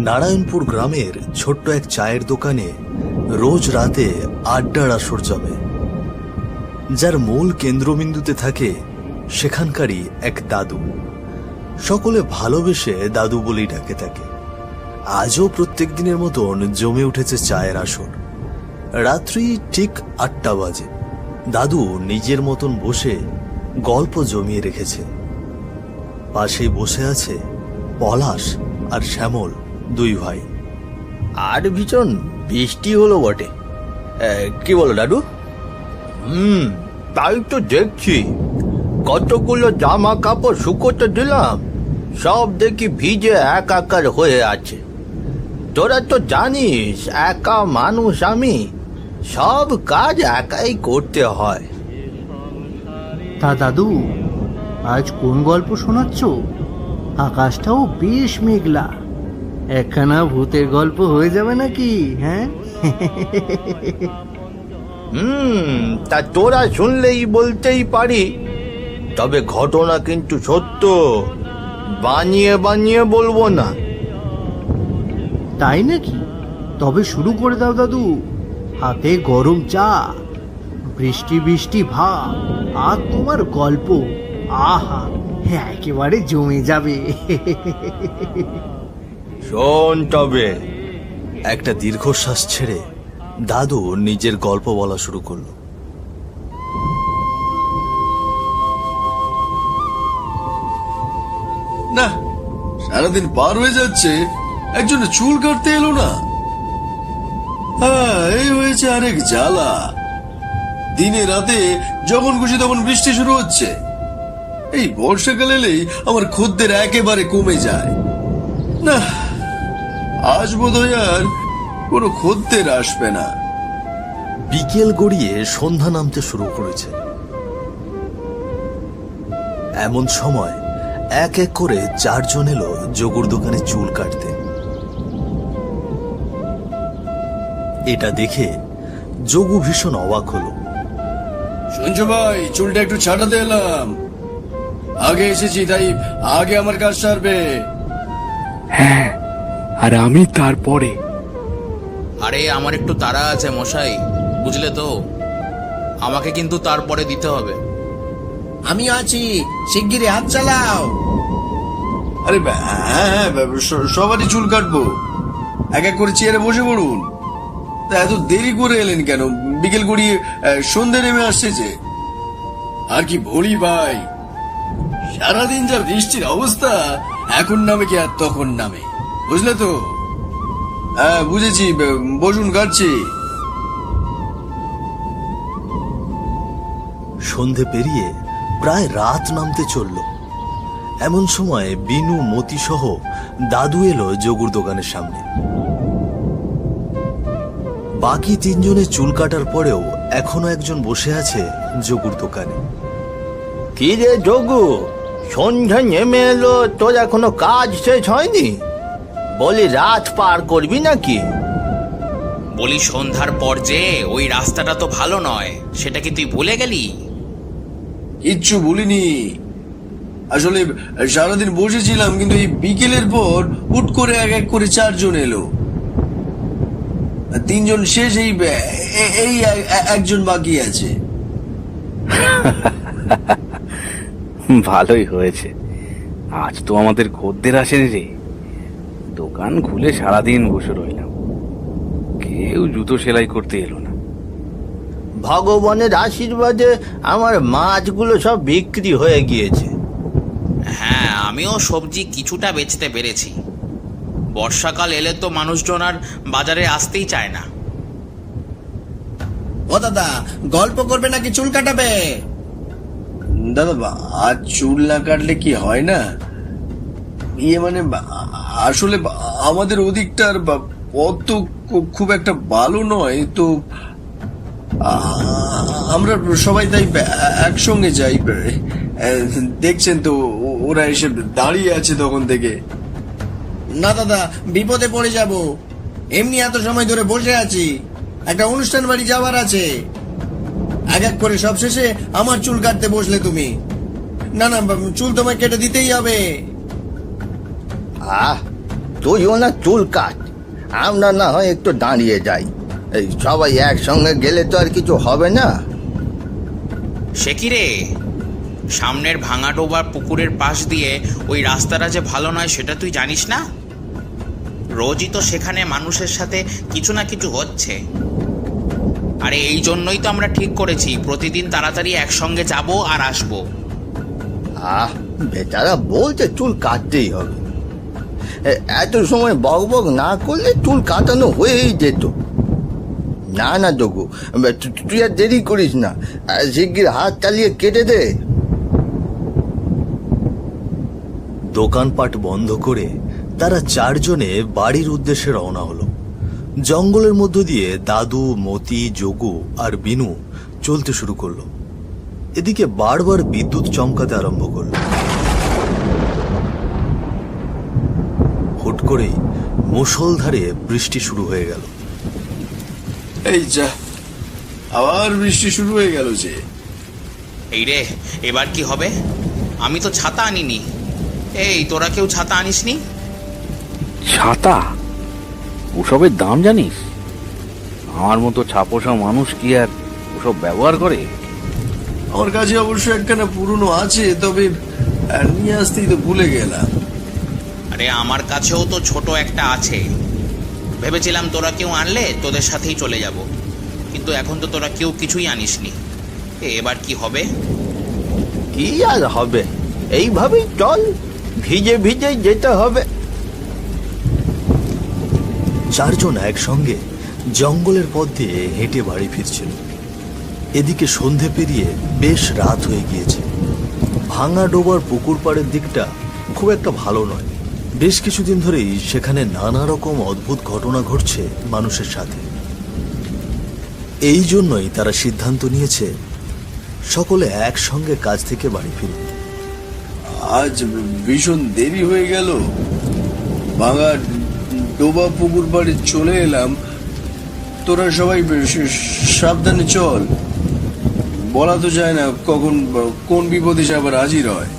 নারায়ণপুর গ্রামের ছোট্ট এক চায়ের দোকানে রোজ রাতে আড্ডার আসর জমে। যার মূল কেন্দ্রবিন্দুতে থাকে সেখানকারই এক দাদু। সকলে ভালোবেসে দাদু বলেই ডাকে তাকে। আজও প্রত্যেক দিনের মতন জমে উঠেছে চায়ের আসর। রাত্রি ঠিক ৮টা বাজে। দাদু নিজের মতন বসে গল্প জমিয়ে রেখেছে। পাশেই বসে আছে পলাশ আর শ্যামল, দুই ভাই। আর ভীষণ বৃষ্টি হলো বটে, কি বলো দাদু? তাই তো দেখছি, কতগুলো জামা কাপড় শুকোতে দিলাম, সব দেখি ভিজে একাকার হয়ে আছে। তোরা তো জানিস একা মানুষ আমি, সব কাজ একাই করতে হয়। তা দাদু, আজ কোন গল্প শোনাচ্ছ? আকাশটাও বেশ মেঘলা, একখানা ভূতের গল্প হয়ে যাবে নাকি? হ্যাঁ, তা তোরা শুনলেই বলতেই পারি, তবে ঘটনা কিন্তু সত্য, বানিয়ে বানিয়ে বলবো না। তাই নাকি? তবে শুরু করে দাও দাদু। হাতে গরম চা, বৃষ্টি বৃষ্টি ভাব, আর তোমার গল্প, আহা, একেবারে জমে যাবে। শোন তবে। একটা দীর্ঘশ্বাস ছেড়ে দাদু নিজের গল্প বলা শুরু করলো। না, সারাদিন পার হয়ে যাচ্ছে, একজন চুল কাটতে এলো না। হ্যাঁ, এই হয়েছে আরেক জ্বালা। দিনে রাতে যখন খুশি তখন বৃষ্টি শুরু হচ্ছে। এই বর্ষাকাল এলেই আমার খদ্দের একেবারে কমে যায়। না, আজ বোধহয় আর কোনো খদ্দের আসবে না। বিকেল গড়িয়ে সন্ধ্যা নামতে শুরু করেছে। এমন সময় এক এক করে 4 জন এলো যোগুর দোকানে চুল কাটতে। এটা দেখে যোগু ভীষণ অবাক হলো। শুনছো ভাই, চুলটা একটু ছাটাতে এলাম। আগে এসেছি তাই আগে আমার কাজ সারবে। হ্যাঁ, আর আমি তারপরে। আরে আমার একটু তাড়া আছে মশাই, বুঝলে তো, আমাকে কিন্তু তারপরে দিতে হবে। আমি আছি, শিগগিরই হাত চালাও। আরে হ্যাঁ, সবারই চুল কাটবো। এক এক করে চেয়ারে বসে পড়ুন। তা এত দেরি করে এলেন কেন? বিকেল গড়িয়ে সন্ধে নেমে আসছে যে। আর কি বলি ভাই, সারাদিন যা বৃষ্টির অবস্থা, এখন নামে কি আর তখন নামে, বুঝলে তো? হ্যাঁ বুঝেছি, বসুন, কাটছি। সন্ধে পেরিয়ে প্রায় রাত নামতে চলল। এমন সময় বিনু, মতি সহ দাদু এলো যোগুর দোকানের সামনে। বাকি 3 জনের চুল কাটার পরেও এখনো একজন বসে আছে যোগুর দোকানে। কি রে যোগু, সন্ধ্যা নেমে এলো, তোর এখনো কাজ শেষ হয়নি? বলি রাত পার করবি নাকি? বলি সন্ধ্যার পর যে ওই রাস্তাটা তো ভালো নয়, সেটা কি তুই ভুলে গেলি? কিচ্ছু ভুলিনি। আসলে সারাদিন বসেছিলাম, কিন্তু এই বিকেলের পর হুট করে এক এক করে 4 জন এলো। 3 জন শেষ, এই একজন বাকি আছে। ভালোই হয়েছে, আজ তো আমাদের খদ্দের আসেনি রে। দোকান খুলে সারাদিন বসে রইলাম, কেউ জুতো সেলাই করতে এলো না। ভগবানের আশীর্বাদে আমার মাছগুলো সব বিক্রি হয়ে গিয়েছে। হ্যাঁ, আমিও সবজি কিছুটা বেচতে পেরেছি। বর্ষাকাল এলে তো মানুষজন আর বাজারে আসতেই চায় না। ও দাদা, গল্প করবে নাকি চুল কাটাবে? দাদা, আজ চুল না কাটলে কি হয় না? মানে আসলে আমাদের ওদিকটার পথ তো খুব একটা ভালো নয়, তো আমরা সবাই তাই একসঙ্গে যাই। দেখছেন তো, ওরা এসে দাঁড়িয়ে আছে তখন থেকে। না দাদা, বিপদে পড়ে যাব। এমনি এত সময় ধরে বসে আছি, একটা অনুষ্ঠান বাড়ি যাওয়ার আছে। এক এক করে সব শেষে আমার চুল কাটতে বসলে তুমি। না না, চুল তোমায় কেটে দিতেই হবে। তুইও না চুল কাট, আমরা না হয় একটু দাঁড়িয়ে যাই। এই সবাই একসঙ্গে গেলে তো আর কিছু হবে না। সে কি রে, সামনের ভাঙা ডোবার পুকুরের পাশ দিয়ে ওই রাস্তাটা যে ভালো নয় সেটা তুই জানিস না? রোজই তো সেখানে মানুষের সাথে কিছু না কিছু হচ্ছে। আরে এই জন্যই তো আমরা ঠিক করেছি প্রতিদিন তাড়াতাড়ি একসঙ্গে যাব আর আসবো। বেচারা বলছে চুল কাটতেই হবে, এত সময় বক বক না করলে চুল কাটানো হয়েই যেত। না না যোগু, তুই আর দেরি করিস না, শিগগির হাত চালিয়ে কেটে দে। দোকানপাট বন্ধ করে তারা চারজনে বাড়ির উদ্দেশ্যে রওনা হলো। জঙ্গলের মধ্য দিয়ে দাদু, মতি, যোগু আর বিনু চলতে শুরু করলো। এদিকে বারবার বিদ্যুৎ চমকাতে আরম্ভ করলো। হুট করেই মুষলধারে বৃষ্টি শুরু হয়ে গেল। এই যা, আবার বৃষ্টি শুরু হয়ে গেল যে। এই রে, এবার কি হবে? আমি তো ছাতা আনিনি। এই তোরা কেউ ছাতা আনিসনি? ছাতা? ওসবের দাম জানিস? আমার মতো ছাপোষা মানুষ কি আর ওসব ব্যবহার করে? আমার কাছে অবশ্য একখানা পুরনো আছে, তবে নিয়ে আসতেই তো ভুলে গেলাম। আরে আমার কাছেও তো ছোট একটা আছে। ভেবেছিলাম তোরা কেউ আনলে তোদের সাথেই চলে যাব, কিন্তু এখন তো তোরা কেউ কিছুই আনিসনি। এবার কি হবে? কি আর হবে, এইভাবেই চল, ভিজে ভিজে যেতে হবে। চারজন একসঙ্গে জঙ্গলের পথ দিয়ে হেঁটে বাড়ি ফিরছিল। এদিকে সন্ধে পেরিয়ে বেশ রাত হয়ে গিয়েছে। ভাঙা ডোবার পুকুর পাড়ের দিকটা খুব একটা ভালো নয়। বেশ কিছুদিন ধরেই সেখানে নানা রকম অদ্ভুত ঘটনা ঘটছে মানুষের সাথে। এই জন্যই তারা সিদ্ধান্ত নিয়েছে সকলে একসঙ্গে কাজ থেকে বাড়ি ফিরবে। আজ ভীষণ দেরি হয়ে গেল, ভাঙা ডোবা পুকুর বাড়ি চলে এলাম। তোরা সবাই সাবধানে চল, বলা তো যায় না কখন কোন বিপদ এসে আবার হাজির হয়।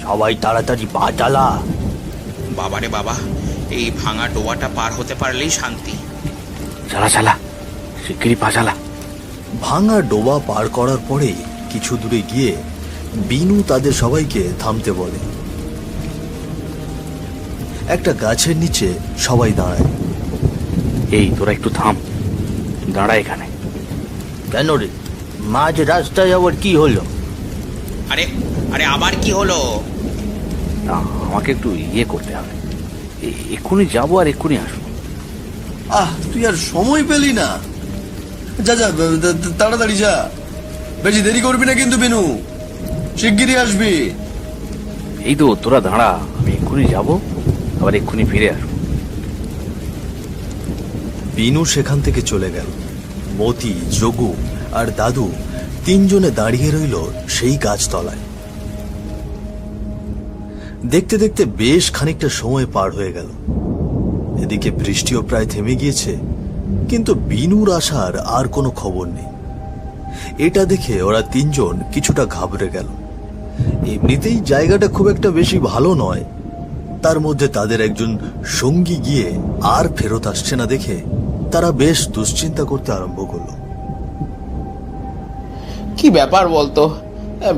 সবাই তাড়াতাড়ি পা চালা। বাবারে বাবা, এই ভাঙা ডোবাটা পার হতে পারলেই শান্তি। চালা চালা, শিগগিরই পা চালা। ভাঙা ডোবা পার করার পরেই কিছু দূরে গিয়ে বিনু তাদের সবাইকে থামতে বলে। একটা গাছের নিচে সবাই দাঁড়ায়। এই তোরা একটু থাম, দাঁড়া এখানে। কেন রে, মাঝ রাস্তায় আবার কি হলো? আরে আরে আবার কি হলো? না, আমাকে একটু ইয়ে করতে হবে। এক্ষুনি যাবো আর এক্ষুনি আসবো। তুই আর সময় পেলি না? যা যা, তাড়াতাড়ি যা, বেশি দেরি করবি না কিন্তু বিনু, শিগগিরই আসবি। এই তো তোরা দাঁড়া, আমি এক্ষুনি যাবো, আবার এক্ষুনি ফিরে আসবো। বিনু সেখান থেকে চলে গেল। মতি, যোগু আর দাদু তিনজনে দাঁড়িয়ে রইল সেই গাছতলায়। দেখতে দেখতে বেশ খানিকটা সময় পার হয়ে গেল। এদিকে বৃষ্টিও প্রায় থেমে গিয়েছে, কিন্তু বিনুর আসার আর কোনো খবর নেই। এটা দেখে ওরা তিনজন কিছুটা ঘাবড়ে গেল। এমনিতেই জায়গাটা খুব একটা বেশি ভালো নয়, তার মধ্যে তাদের একজন সঙ্গী গিয়ে আর ফেরত আসছে না দেখে তারা বেশ দুশ্চিন্তা করতে আরম্ভ করলো। কি ব্যাপার বলতো,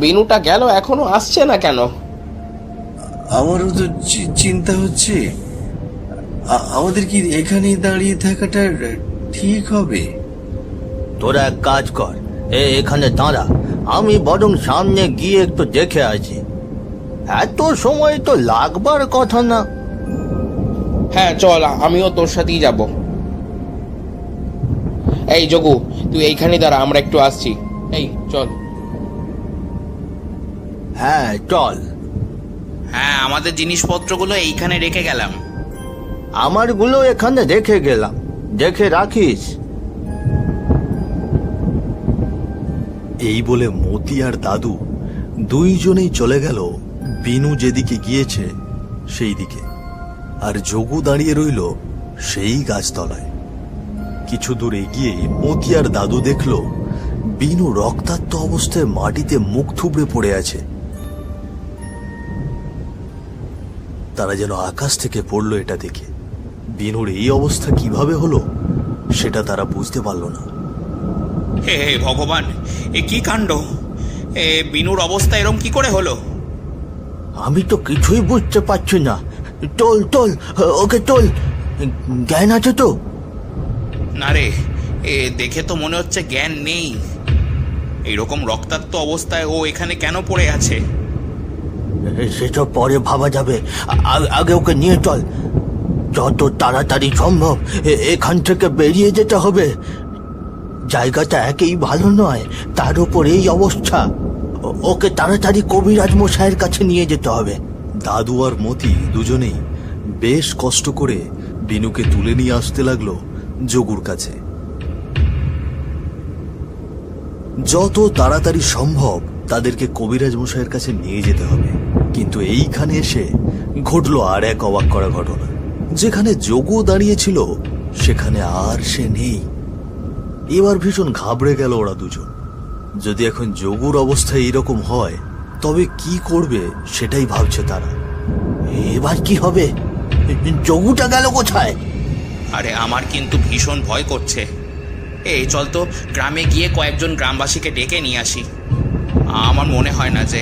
বিনুটা গেল এখনো আসছে না কেন? আমারও তো চিন্তা হচ্ছে, আমাদের কি এখানেই দাঁড়িয়ে থাকাটা ঠিক হবে? তোরা এক কাজ কর, এখানে দাঁড়া, আমি বরং সামনে গিয়ে একটু দেখে আসি। এত সময় তো লাগবার কথা না। হ্যাঁ চল, আমিও তোর সাথেই যাব। এই যোগু, তুই এইখানে দাঁড়া, আমরা একটু আসছি। এই চল। হ্যাঁ চল। হ্যাঁ, আমাদের জিনিসপত্রগুলো এইখানে রেখে গেলাম। আমারগুলো এখানে রেখে গেলাম, দেখে রাখিস। এই বলে মতি আর দাদু দুইজনেই চলে গেল বিনু যেদিকে গিয়েছে সেই দিকে, আর যোগু দাঁড়িয়ে রইল সেই গাছতলায়। কিছু দূর এগিয়ে মতি আর দাদু দেখল বিনু রক্তাক্ত অবস্থায় মাটিতে মুখ থুবড়ে পড়ে আছে। তারা যেন আকাশ থেকে পড়লো এটা দেখে। বিনুর এই অবস্থা কিভাবে হলো সেটা তারা বুঝতে পারল না। হে হে ভগবান, এ কি কাণ্ড! এ বিনুর অবস্থা এরম কি করে হলো? আমি তো কিছুই বুঝতে পারছি না। তোল তোল, ওকে তোল। জ্ঞান আছে তো? না রে, এ দেখে তো মনে হচ্ছে জ্ঞান নেই। এইরকম রক্তাক্ত অবস্থায় ও এখানে কেন পড়ে আছে? সেসব পরে ভাবা যাবে, আগে ওকে নিয়ে চল। যত তাড়াতাড়ি সম্ভব এখান থেকে বেরিয়ে যেতে হবে। জায়গাটা একেই ভালো নয়, তার উপর এই অবস্থা। ওকে তাড়াতাড়ি কবিরাজ মশাইয়ের কাছে নিয়ে যেতে হবে। দাদু আর মতি দুজনেই বেশ কষ্ট করে বিনুকে তুলে নিয়ে আসতে লাগলো যোগুর কাছে। যত তাড়াতাড়ি সম্ভব তাদেরকে কবিরাজ মশাইয়ের কাছে নিয়ে যেতে হবে। কিন্তু এইখানে এসে ঘটলো আর এক অবাক করা ঘটনা। যেখানে যোগু দাঁড়িয়েছিল সেখানে আর সে নেই। এবার ভীষণ ঘাবড়ে গেল ওরা দুজন। যদি এখন যোগুর অবস্থা এইরকম হয় তবে কি করবে সেটাই ভাবছে তারা। এবার কি হবে? যোগুটা গেল কোথায়? আরে আমার কিন্তু ভীষণ ভয় করছে। এই চল তো গ্রামে গিয়ে কয়েকজন গ্রামবাসীকে ডেকে নিয়ে আসি। আমার মনে হয় না যে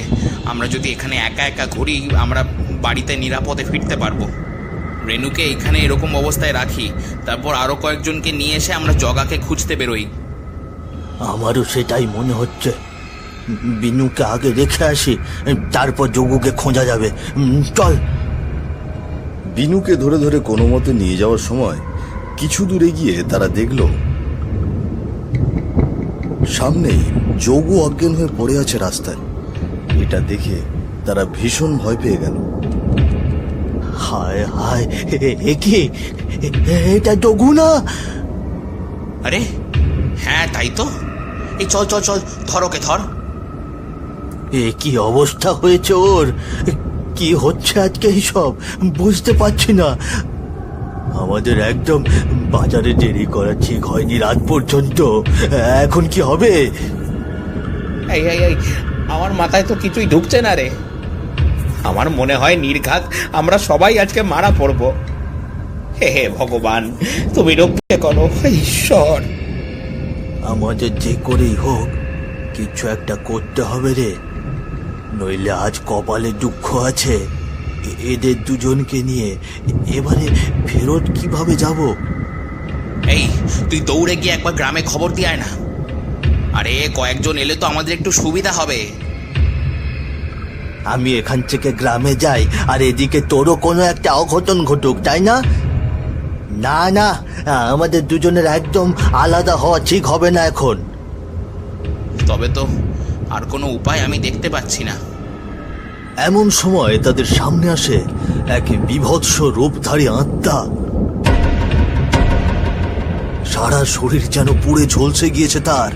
আমরা যদি এখানে একা একা ঘুরি আমরা বাড়িতে নিরাপদে ফিরতে পারবো। রেনুকে এখানে এরকম অবস্থায় রাখি, তারপর আরো কয়েকজনকে নিয়ে এসে আমরা জগাকে খুঁজতে বেরোই। আমারও সেটাই মনে হচ্ছে। বিনুকে আগে রেখে আসি, তারপর যোগুকে খোঁজা যাবে। চল। বিনুকে ধরে ধরে কোনো মতে নিয়ে যাওয়ার সময় কিছু দূরে গিয়ে তারা দেখল সামনেই যোগু অজ্ঞান হয়ে পড়ে আছে রাস্তায়। এটা দেখে তারা ভীষণ ভয় পেয়ে গেল। হায় হায়, এ কি? এটা যোগু না? আরে হ্যাঁ, তাই তো। এই চল চল চল, ধর ওকে, ধর। এ কি অবস্থা হয়েছে ওর? কি হচ্ছে আজকে এইসব বুঝতে পারছি না। আমাদের একদম বাজারে দেরি করা ঠিক হয়নি রাত পর্যন্ত। এখন কি হবে? এই এই এই, আমার মাথায় তো কিছুই ঢুকছে না রে। আমার মনে হয় নির্ঘাত আমরা সবাই আজকে মারা পড়ব। হে হে ভগবান, তুমি রক্ষে করো ঈশ্বর। আমাদের যে করেই হোক কিছু একটা করতে হবে রে, নইলে আজ কপালে দুঃখ আছে। এদের দুজনকে নিয়ে এবারে ফেরত কিভাবে যাব? এই তুই দৌড়ে গিয়ে একবার গ্রামে খবর দিয়ে আয় না। আরে কয়েকজন এলে তো আমাদের একটু সুবিধা হবে। আমি এখান থেকে গ্রামে যাই আর এদিকে তোরও কোনো একটা অঘটন ঘটুক, তাই না? না না, আমাদের দুজনের একদম আলাদা হওয়া ঠিক হবে না এখন। তবে তো আর কোনো উপায় আমি দেখতে পাচ্ছি না। এমন সময় তাদের সামনে আসে এক বীভৎস রূপধারী আত্মা। সারা শরীর যেন পুড়ে ঝলসে গিয়েছে তার।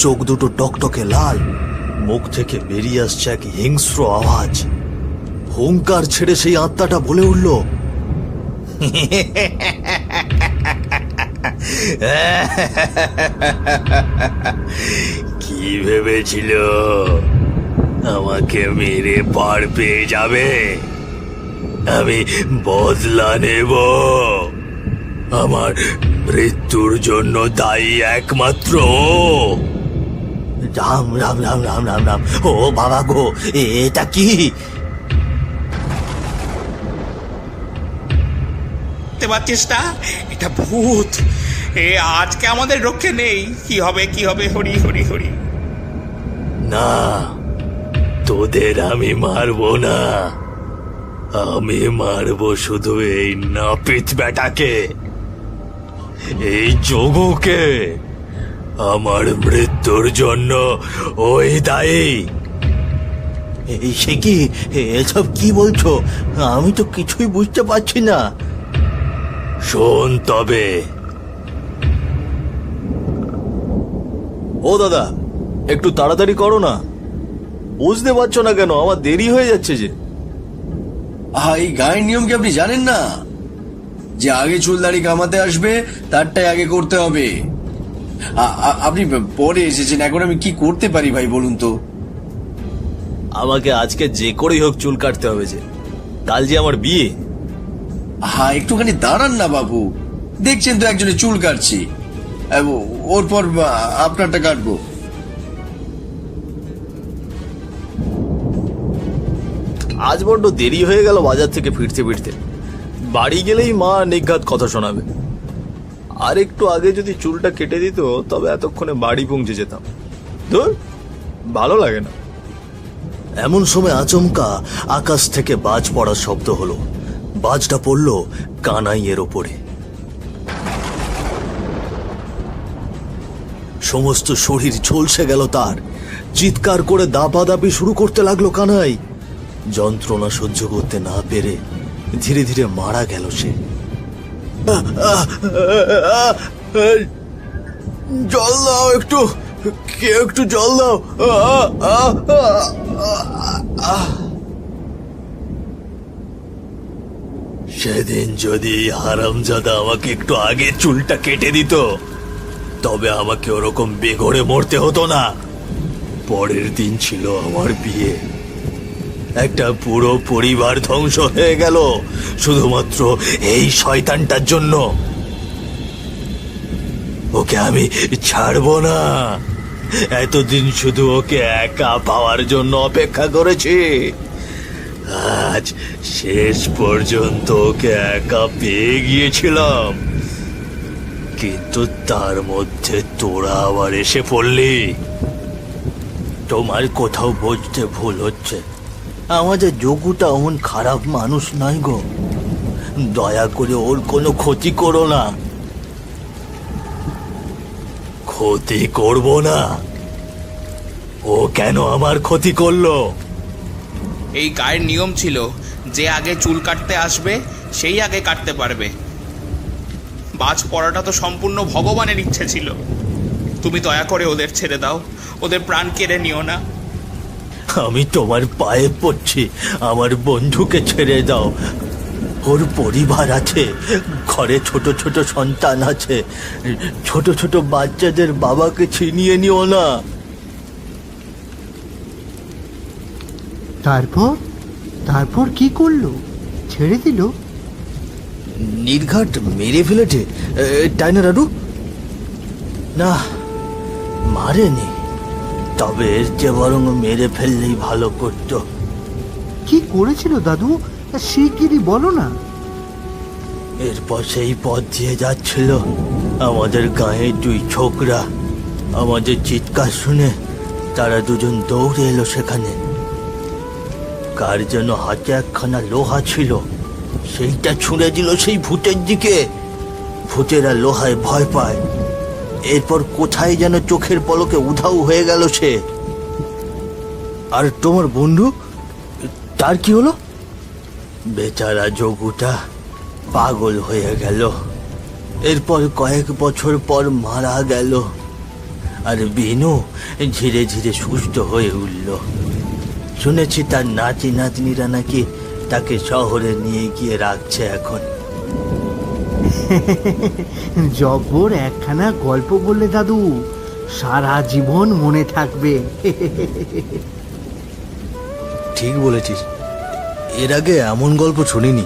চোখ দুটো টকটকে লাল, মুখ থেকে বেরিয়ে আসছে এক হিংস্র আওয়াজ। হুঙ্কার ছেড়ে সেই আত্মাটা বলে উঠল, কি ভেবেছিল আমাকে মেরে পার পেয়ে যাবে? আমি বদলা নেব। আমার মৃত্যুর জন্য দায়ী একমাত্র রাম রাম রাম রাম রাম রাম। ও বাবা গো, এটা কি? দেখতে পাচ্ছিস না, এটা ভূত। এ আজকে আমাদের রক্ষে নেই। কি হবে কি হবে, হরি হরি হরি। না, তোদের আমি মারবো না। আমি মারবো শুধু এই নাপিত বেটাকে, এই যোগুকে। আমার মৃত্যুর জন্য ওই দায়ী। সে কি? এসব কি বলছো? আমি তো কিছুই বুঝতে পারছি না। শোন তবে। ও দাদা, একটু তাড়াতাড়ি করো না। বুঝতে পারছো না কেন? আমার দেরি হয়ে যাচ্ছে যে। এই গায়ের নিয়ম কি আপনি জানেন না? যে আগে চুলদাড়ি কামাতে আসবে তারটাই আগে করতে হবে। আপনি পরে এসেছেন, এখন আমি কি করতে পারি ভাই বলুন তো? আমাকে আজকে যে করেই হোক চুল কাটতে হবে যে। কাল যে আমার বিয়ে। হ্যাঁ, একটুখানি দাঁড়ান না বাবু, দেখছেন তো একজনের চুল কাটছি, ওর পর আপনারটা কাটবো। আজ বড্ড দেরি হয়ে গেল বাজার থেকে ফিরতে ফিরতে। বাড়ি গেলেই মা নিঘাত কথা শোনাবে। আর একটু আগে যদি চুলটা কেটে দিত তবে এতক্ষণে বাড়ি পৌঁছে যেতাম। ধুর, ভালো লাগে না। এমন সময় আচমকা আকাশ থেকে বাজ পড়ার শব্দ হলো। বাজটা পড়ল কানাইয়ের ওপরে। সমস্ত শরীর ঝলসে গেল তার। চিৎকার করে দাপাদাপি শুরু করতে লাগলো কানাই। যন্ত্রণা সহ্য করতে না পেরে ধীরে ধীরে মারা গেল সে। জল দাও, একটু কেউ একটু জল দাও। সেদিন যদি হারামজাদা আমাকে একটু আগে চুলটা কেটে দিত তবে আমাকে ওরকম বেঘরে মরতে হতো না। পরের দিন ছিল আমার বিয়ে। একটা পুরো পরিবার ধ্বংস হয়ে গেল শুধুমাত্র এই শয়তানটার জন্য। ওকে আমি ছাড়বো না। এতদিন শুধু ওকে একা পাওয়ার জন্য অপেক্ষা করেছি। আজ শেষ পর্যন্ত ওকে একা পেয়ে গিয়েছিলাম, কিন্তু তার মধ্যে তোরা আবার এসে পড়লি। তোমার কোথাও বুঝতে ভুল হচ্ছে। আমাদের যোগুটা এমন খারাপ মানুষ নয় গো। দয়া করে ওর কোনো ক্ষতি করো না। ক্ষতি করব না? ও কেন আমার ক্ষতি করলো? এই গায়ের নিয়ম ছিল যে আগে চুল কাটতে আসবে সেই আগে কাটতে পারবে। বাজ পড়াটা তো সম্পূর্ণ ভগবানের ইচ্ছে ছিল। তুমি দয়া করে ওদের ছেড়ে দাও, ওদের প্রাণ কেড়ে নিও না। আমি তোমার পায়ে পড়ছি, আমার বন্ধুকে ছেড়ে দাও। ওর পরিবার আছে, ঘরে ছোট ছোট সন্তান আছে। ছোট ছোট বাচ্চাদের বাবাকে ছিনিয়ে নিও না। তারপর তারপর কি করলো? ছেড়ে দিল? নির্ঘাট মেরে ফেলেছে, তাই না দাদু? না, মারেনি। তবে এর চেয়ে বরং মেরে ফেললেই ভালো করতো। কি করেছিল দাদু? শিগগিরই বলো না। এরপর সেই পথ দিয়ে যাচ্ছিল আমাদের গাঁয়ে দুই ছোকরা। আমাদের চিৎকার শুনে তারা দুজন দৌড়ে এলো সেখানে। কার যেন হাতে একখানা লোহা ছিল, সেইটা ছুঁড়ে দিল সেই ভূতের দিকে। ভূতেরা লোহায় ভয় পায়। এরপর কোথায় যেন চোখের পলকে উধাও হয়ে গেল সে। আর তোমার বন্ধু, তার কি হলো? বেচারা যোগুটা পাগল হয়ে গেল। এরপর কয়েক বছর পর মারা গেল। আর বিনু ধীরে ধীরে সুস্থ হয়ে উঠল। শুনেছি তার নাতি নাতনিরা নাকি তাকে শহরে নিয়ে গিয়ে রাখছে এখন। জব্বর একখানা গল্প বললে দাদু, সারা জীবন মনে থাকবে। ঠিক বলেছিস, এর আগে এমন গল্প শুনিনি।